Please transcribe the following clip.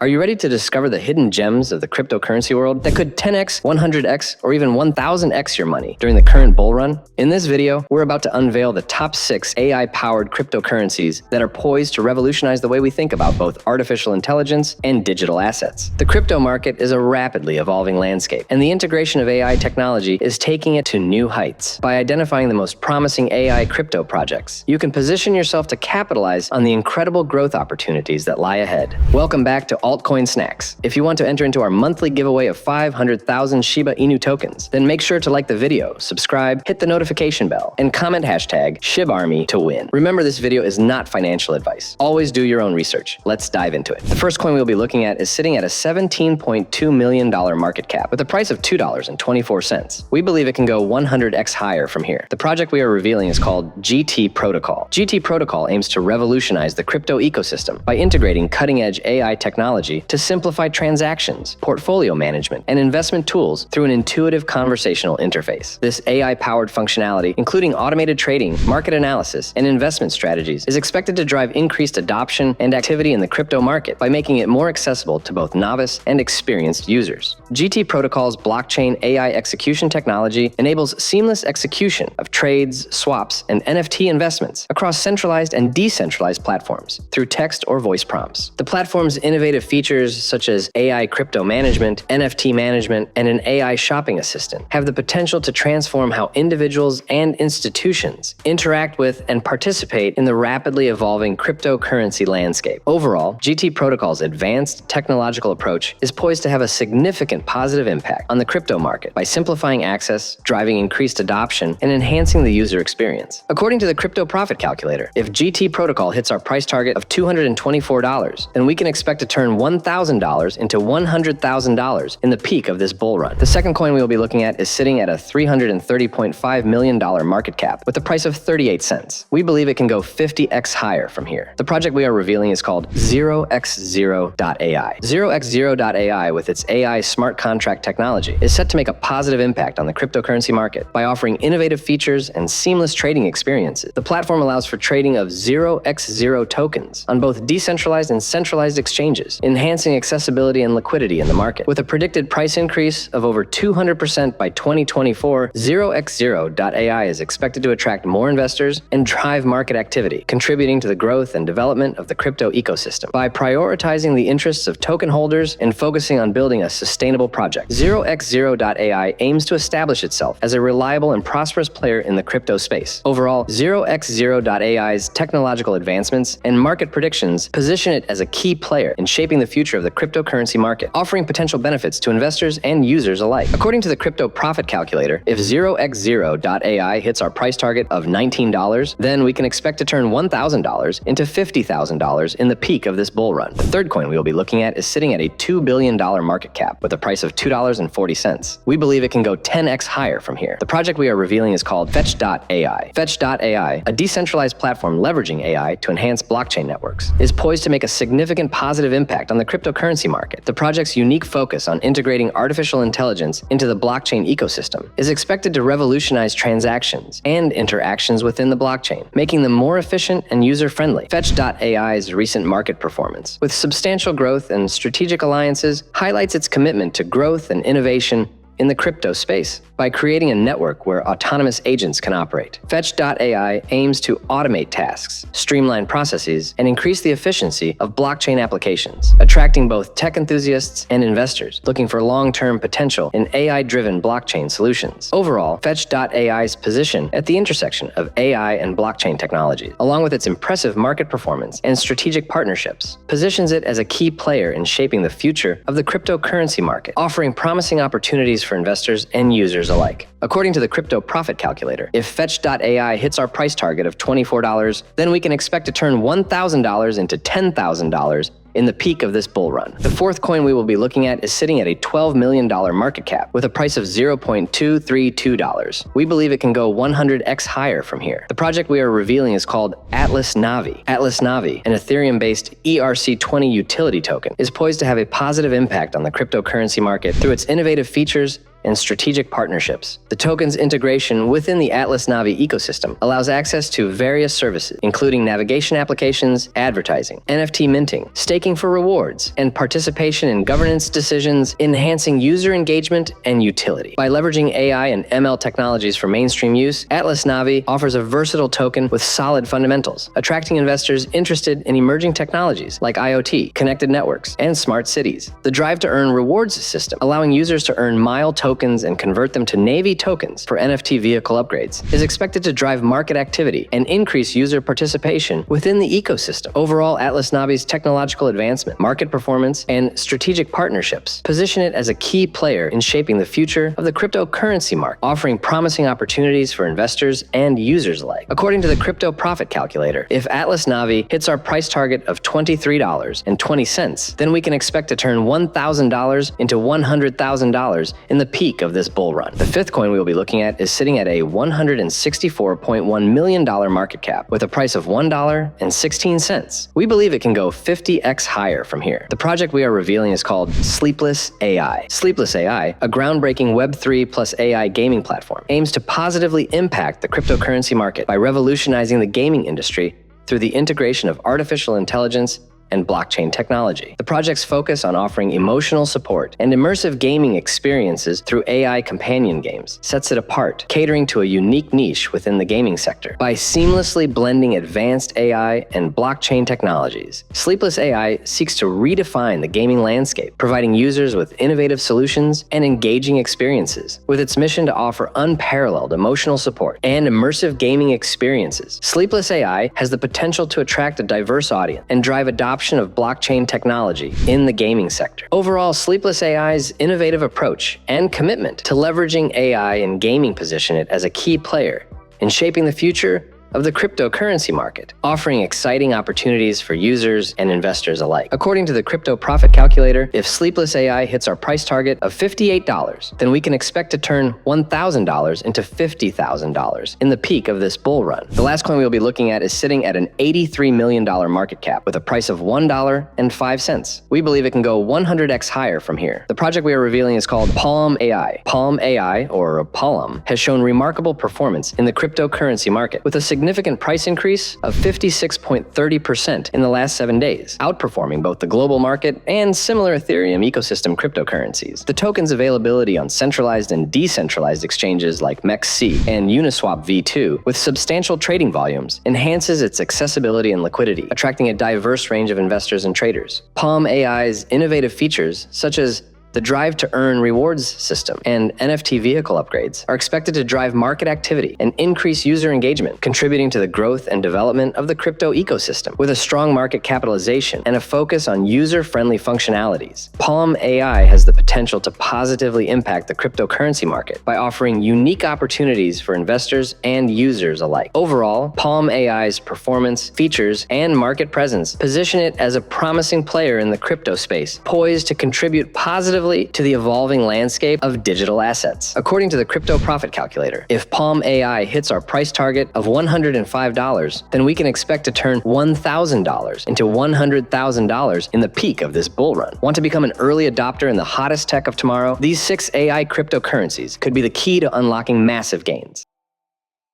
Are you ready to discover the hidden gems of the cryptocurrency world that could 10x, 100x, or even 1000x your money during the current bull run? In this video, we're about to unveil the top 6 AI-powered cryptocurrencies that are poised to revolutionize the way we think about both artificial intelligence and digital assets. The crypto market is a rapidly evolving landscape, and the integration of AI technology is taking it to new heights. By identifying the most promising AI crypto projects, you can position yourself to capitalize on the incredible growth opportunities that lie ahead. Welcome back to Altcoin Snacks. If you want to enter into our monthly giveaway of 500,000 Shiba Inu tokens, then make sure to like the video, subscribe, hit the notification bell, and comment hashtag ShibArmy to win. Remember, this video is not financial advice. Always do your own research. Let's dive into it. The first coin we'll be looking at is sitting at a $17.2 million market cap with a price of $2.24. We believe it can go 100x higher from here. The project we are revealing is called GT Protocol. GT Protocol aims to revolutionize the crypto ecosystem by integrating cutting-edge AI technology to simplify transactions, portfolio management, and investment tools through an intuitive conversational interface. This AI-powered functionality, including automated trading, market analysis, and investment strategies, is expected to drive increased adoption and activity in the crypto market by making it more accessible to both novice and experienced users. GT Protocol's blockchain AI execution technology enables seamless execution of trades, swaps, and NFT investments across centralized and decentralized platforms through text or voice prompts. The platform's innovative features such as AI crypto management, NFT management, and an AI shopping assistant have the potential to transform how individuals and institutions interact with and participate in the rapidly evolving cryptocurrency landscape. Overall, GT Protocol's advanced technological approach is poised to have a significant positive impact on the crypto market by simplifying access, driving increased adoption, and enhancing the user experience. According to the Crypto Profit Calculator, if GT Protocol hits our price target of $224, then we can expect to turn $1,000 into $100,000 in the peak of this bull run. The second coin we will be looking at is sitting at a $330.5 million market cap with a price of 38 cents. We believe it can go 50x higher from here. The project we are revealing is called 0x0.ai. 0x0.ai, with its AI smart contract technology, is set to make a positive impact on the cryptocurrency market by offering innovative features and seamless trading experiences. The platform allows for trading of 0x0 tokens on both decentralized and centralized exchanges, enhancing accessibility and liquidity in the market. With a predicted price increase of over 200% by 2024, 0x0.ai is expected to attract more investors and drive market activity, contributing to the growth and development of the crypto ecosystem. By prioritizing the interests of token holders and focusing on building a sustainable project, 0x0.ai aims to establish itself as a reliable and prosperous player in the crypto space. Overall, 0x0.ai's technological advancements and market predictions position it as a key player in shaping the future of the cryptocurrency market, offering potential benefits to investors and users alike. According to the Crypto Profit Calculator, if 0x0.ai hits our price target of $19, then we can expect to turn $1,000 into $50,000 in the peak of this bull run. The third coin we will be looking at is sitting at a $2 billion market cap with a price of $2.40. We believe it can go 10x higher from here. The project we are revealing is called Fetch.ai. Fetch.ai, a decentralized platform leveraging AI to enhance blockchain networks, is poised to make a significant positive impact on the cryptocurrency market. The project's unique focus on integrating artificial intelligence into the blockchain ecosystem is expected to revolutionize transactions and interactions within the blockchain, making them more efficient and user-friendly. Fetch.ai's recent market performance, with substantial growth and strategic alliances, highlights its commitment to growth and innovation in the crypto space by creating a network where autonomous agents can operate. Fetch.ai aims to automate tasks, streamline processes, and increase the efficiency of blockchain applications, attracting both tech enthusiasts and investors looking for long-term potential in AI-driven blockchain solutions. Overall, Fetch.ai's position at the intersection of AI and blockchain technology, along with its impressive market performance and strategic partnerships, positions it as a key player in shaping the future of the cryptocurrency market, offering promising opportunities for investors and users alike. According to the Crypto Profit Calculator, if Fetch.ai hits our price target of $24, then we can expect to turn $1,000 into $10,000 in the peak of this bull run. The fourth coin we will be looking at is sitting at a $12 million market cap with a price of $0.232. We believe it can go 100x higher from here. The project we are revealing is called Atlas Navi. Atlas Navi, an Ethereum-based ERC20 utility token, is poised to have a positive impact on the cryptocurrency market through its innovative features and strategic partnerships. The token's integration within the Atlas Navi ecosystem allows access to various services, including navigation applications, advertising, NFT minting, staking for rewards, and participation in governance decisions, enhancing user engagement and utility. By leveraging AI and ML technologies for mainstream use, Atlas Navi offers a versatile token with solid fundamentals, attracting investors interested in emerging technologies like IoT, connected networks, and smart cities. The Drive to Earn rewards system, allowing users to earn mile tokens and convert them to Navi tokens for NFT vehicle upgrades, is expected to drive market activity and increase user participation within the ecosystem. Overall, Atlas Navi's technological advancement, market performance, and strategic partnerships position it as a key player in shaping the future of the cryptocurrency market, offering promising opportunities for investors and users alike. According to the Crypto Profit Calculator, if Atlas Navi hits our price target of $23.20, then we can expect to turn $1,000 into $100,000 in the peak of this bull run. The fifth coin we will be looking at is sitting at a $164.1 million market cap with a price of $1.16. We believe it can go 50x higher from here. The project we are revealing is called Sleepless AI. Sleepless AI, a groundbreaking Web3 plus AI gaming platform, aims to positively impact the cryptocurrency market by revolutionizing the gaming industry through the integration of artificial intelligence and blockchain technology. The project's focus on offering emotional support and immersive gaming experiences through AI companion games sets it apart, catering to a unique niche within the gaming sector. By seamlessly blending advanced AI and blockchain technologies, Sleepless AI seeks to redefine the gaming landscape, providing users with innovative solutions and engaging experiences. With its mission to offer unparalleled emotional support and immersive gaming experiences, Sleepless AI has the potential to attract a diverse audience and drive adoption of blockchain technology in the gaming sector. Overall, Sleepless AI's innovative approach and commitment to leveraging AI in gaming position it as a key player in shaping the future of the cryptocurrency market, offering exciting opportunities for users and investors alike. According to the Crypto Profit Calculator, if Sleepless AI hits our price target of $58, then we can expect to turn $1,000 into $50,000 in the peak of this bull run. The last coin we will be looking at is sitting at an $83 million market cap with a price of $1.05. We believe it can go 100x higher from here. The project we are revealing is called Palm AI. Palm AI, or Palm, has shown remarkable performance in the cryptocurrency market with a significant price increase of 56.30% in the last 7 days, outperforming both the global market and similar Ethereum ecosystem cryptocurrencies. The token's availability on centralized and decentralized exchanges like MEXC and Uniswap V2 with substantial trading volumes enhances its accessibility and liquidity, attracting a diverse range of investors and traders. Palm AI's innovative features, such as the Drive to Earn rewards system and NFT vehicle upgrades, are expected to drive market activity and increase user engagement, contributing to the growth and development of the crypto ecosystem. With a strong market capitalization and a focus on user-friendly functionalities, Palm AI has the potential to positively impact the cryptocurrency market by offering unique opportunities for investors and users alike. Overall, Palm AI's performance, features, and market presence position it as a promising player in the crypto space, poised to contribute positively to the evolving landscape of digital assets. According to the Crypto Profit Calculator, if Palm AI hits our price target of $105, then we can expect to turn $1,000 into $100,000 in the peak of this bull run. Want to become an early adopter in the hottest tech of tomorrow? These 6 AI cryptocurrencies could be the key to unlocking massive gains.